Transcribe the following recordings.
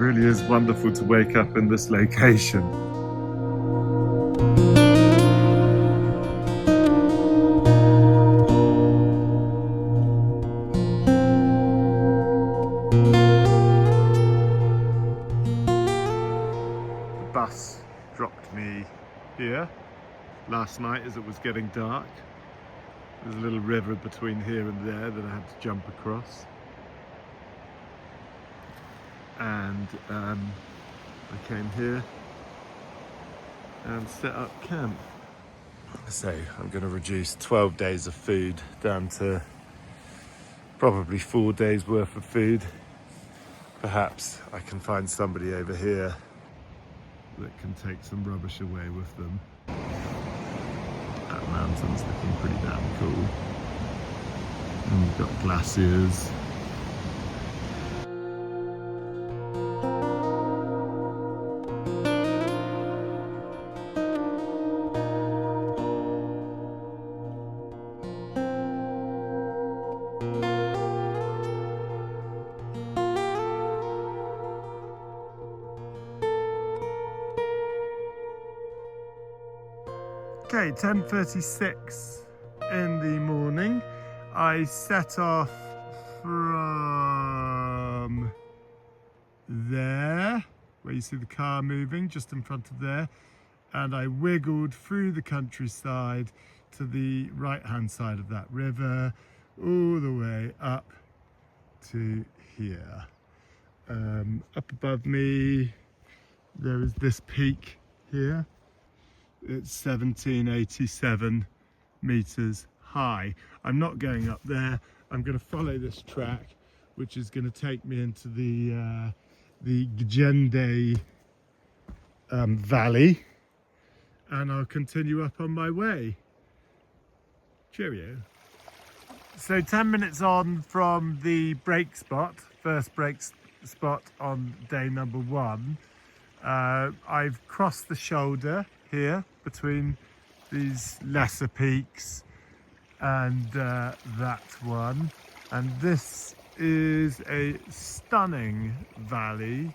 really is wonderful to wake up in this location. The bus dropped me here last night as it was getting dark. There's a little river between here and there that I had to jump across. And I came here and set up camp. So I'm going to reduce 12 days of food down to probably 4 days worth of food. Perhaps I can find somebody over here that can take some rubbish away with them. That mountain's looking pretty damn cool. And we've got glaciers. Okay, 10:36 in the morning. I set off from there, where you see the car moving just in front of there, and I wiggled through the countryside to the right-hand side of that river, all the way up to here. Up above me, there is this peak here. It's 1787 meters high. I'm not going up there. I'm going to follow this track, which is going to take me into the Gjende Valley, and I'll continue up on my way. Cheerio. So 10 minutes on from the break spot, first break spot on day number 1. I've crossed the shoulder here between these lesser peaks and that one, and this is a stunning valley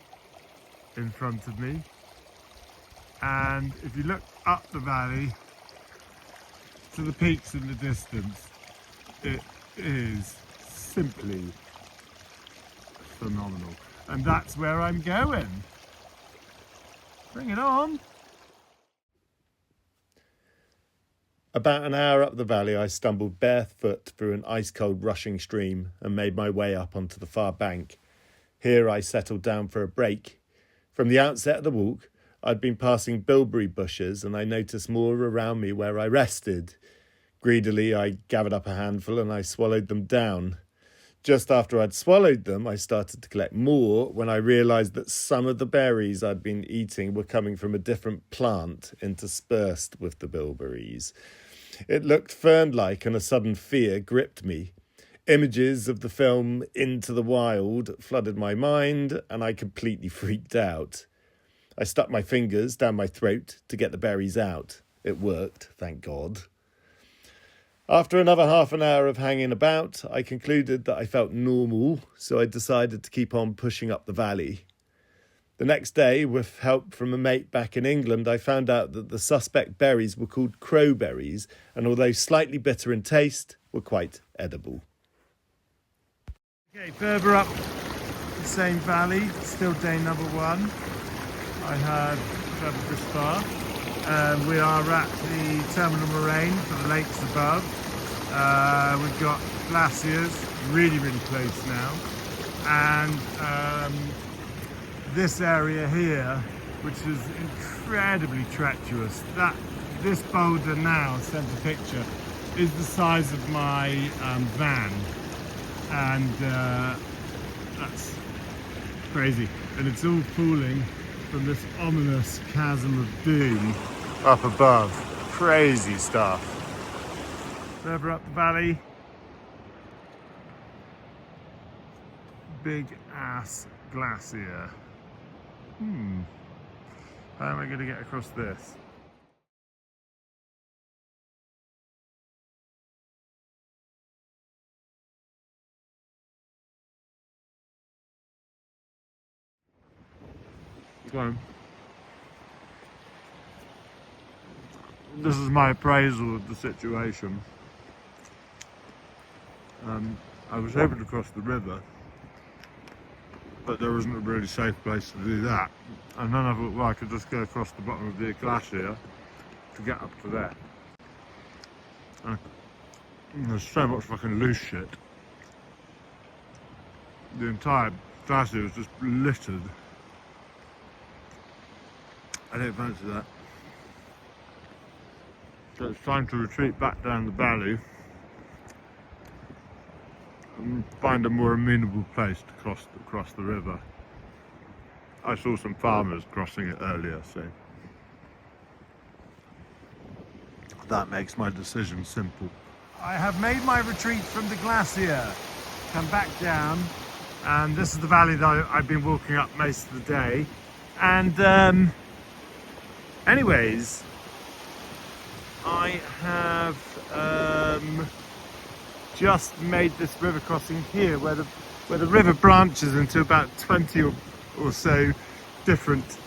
in front of me, and if you look up the valley to the peaks in the distance, it is simply phenomenal, and that's where I'm going. Bring it on. About an hour up the valley, I stumbled barefoot through an ice-cold rushing stream and made my way up onto the far bank. Here I settled down for a break. From the outset of the walk, I'd been passing bilberry bushes, and I noticed more around me where I rested. Greedily, I gathered up a handful and I swallowed them down. Just after I'd swallowed them, I started to collect more when I realised that some of the berries I'd been eating were coming from a different plant interspersed with the bilberries. It looked fern-like, and a sudden fear gripped me. Images of the film Into the Wild flooded my mind, and I completely freaked out. I stuck my fingers down my throat to get the berries out. It worked, thank God. After another half an hour of hanging about, I concluded that I felt normal, so I decided to keep on pushing up the valley. The next day, with help from a mate back in England, I found out that the suspect berries were called crowberries, and although slightly bitter in taste, were quite edible. Okay, further up the same valley, still day number 1. I had travelled this far. We are at the terminal moraine for the lakes above. We've got glaciers really close now, and this area here, which is incredibly treacherous. This boulder now, centre picture, is the size of my van, and that's crazy, and it's all falling from this ominous chasm of doom up above. Crazy stuff. Further up the valley, big ass glacier. How am I going to get across this? So, this is my appraisal of the situation. I was hoping to cross the river, but there wasn't a really safe place to do that. And then I thought, well, I could just go across the bottom of the glacier to get up to there. There's so much fucking loose shit. The entire glacier was just littered. I don't fancy that. So it's time to retreat back down the valley and find a more amenable place to cross the river. I saw some farmers crossing it earlier, so that makes my decision simple. I have made my retreat from the glacier, come back down, and this is the valley that I've been walking up most of the day. And anyways, I have just made this river crossing here, where the river branches into about 20 or so different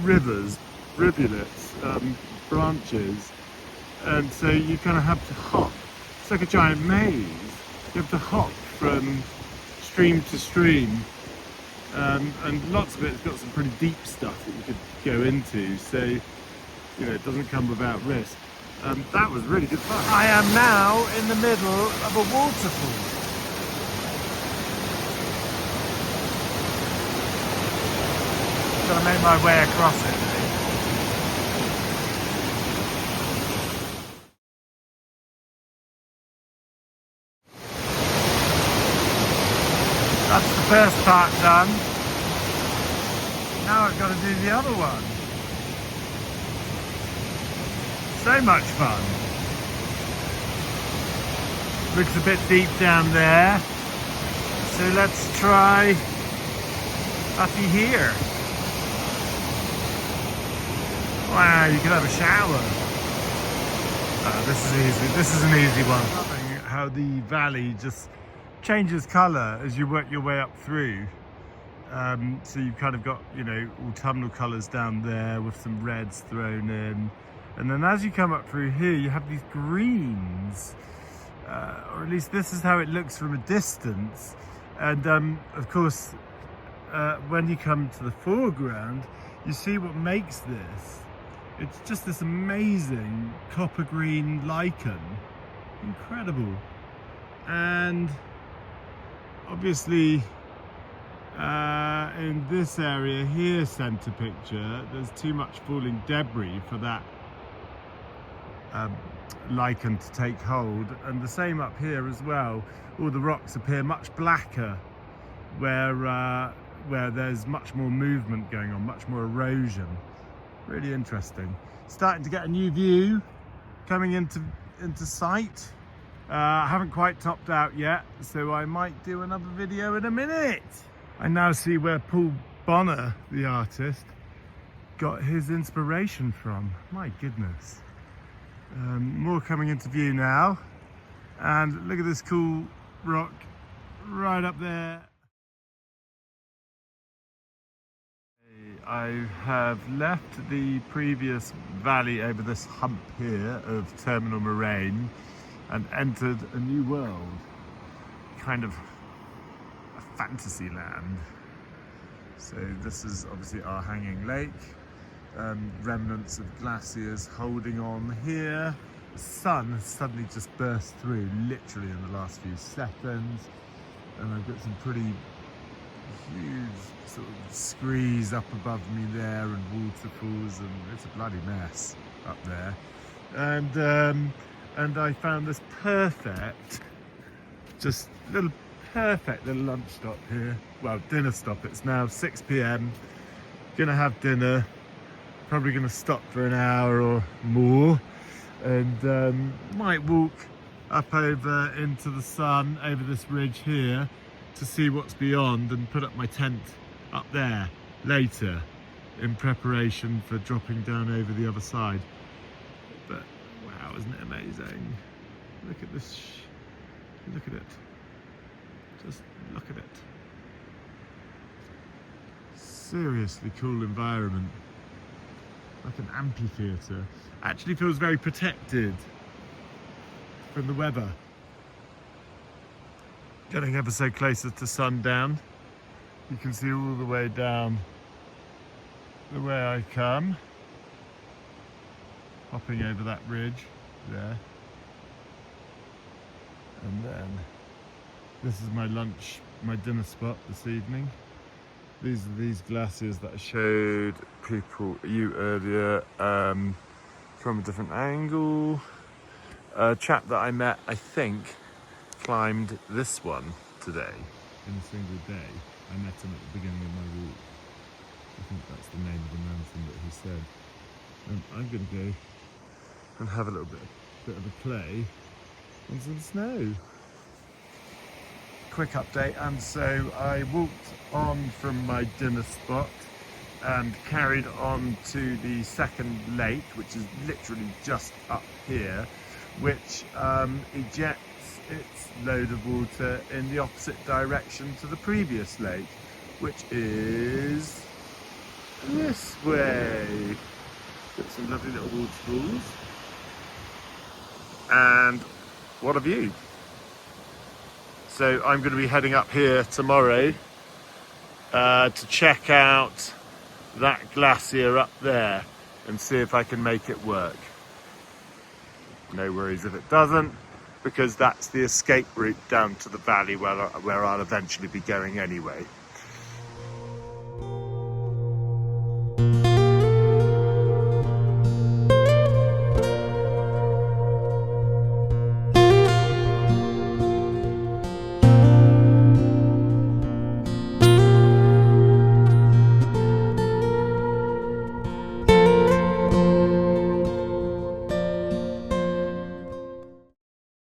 rivulets, branches, and so you kind of have to hop. It's like a giant maze. You have to hop from stream to stream, and lots of it's got some pretty deep stuff that you could go into, so you know it doesn't come without risk. That was really good fun. I am now in the middle of a waterfall. Gonna make my way across it. That's the first part done. Now I've got to do the other one. So much fun. Looks a bit deep down there. So let's try uppy here. Wow, you can have a shower. This is easy. This is an easy one. How the valley just changes colour as you work your way up through. So you've kind of got, you know, autumnal colours down there with some reds thrown in. And then as you come up through here, you have these greens, or at least this is how it looks from a distance. And of course, when you come to the foreground, you see what makes this. It's just this amazing copper green lichen. Incredible. And obviously, in this area here, centre picture, there's too much falling debris for that lichen to take hold, and the same up here as well. All the rocks appear much blacker where there's much more movement going on, much more erosion. Really interesting. Starting to get a new view coming into sight. I haven't quite topped out yet, so I might do another video in a minute. I now see where Paul Bonner, the artist, got his inspiration from. My goodness. More coming into view now, and look at this cool rock right up there. I have left the previous valley over this hump here of terminal moraine and entered a new world, kind of a fantasy land. So this is obviously our hanging lake. Remnants of glaciers holding on here. The sun has suddenly just burst through, literally in the last few seconds, and I've got some pretty huge sort of screes up above me there, and waterfalls, and it's a bloody mess up there. And I found this perfect little lunch stop here. Well, dinner stop. It's now 6 p.m. Gonna have dinner. Probably going to stop for an hour or more, and might walk up over into the sun over this ridge here to see what's beyond, and put up my tent up there later in preparation for dropping down over the other side. But wow, isn't it amazing? Look at this, look at it, just look at it. Seriously cool environment. Like an amphitheatre. Actually feels very protected from the weather. Getting ever so closer to sundown. You can see all the way down the way I come. Hopping over that ridge there. And then this is my dinner spot this evening. These are these glaciers that I showed you earlier from a different angle. A chap that I met, I think, climbed this one today in a single day. I met him at the beginning of my walk. I think that's the name of the mountain that he said. And I'm going to go and have a little bit of a play on some snow. Quick update, and so I walked on from my dinner spot and carried on to the second lake, which is literally just up here, which ejects its load of water in the opposite direction to the previous lake, which is this way. Got some lovely little waterfalls, and what a view. So I'm going to be heading up here tomorrow to check out that glacier up there and see if I can make it work. No worries if it doesn't, because that's the escape route down to the valley where I'll eventually be going anyway.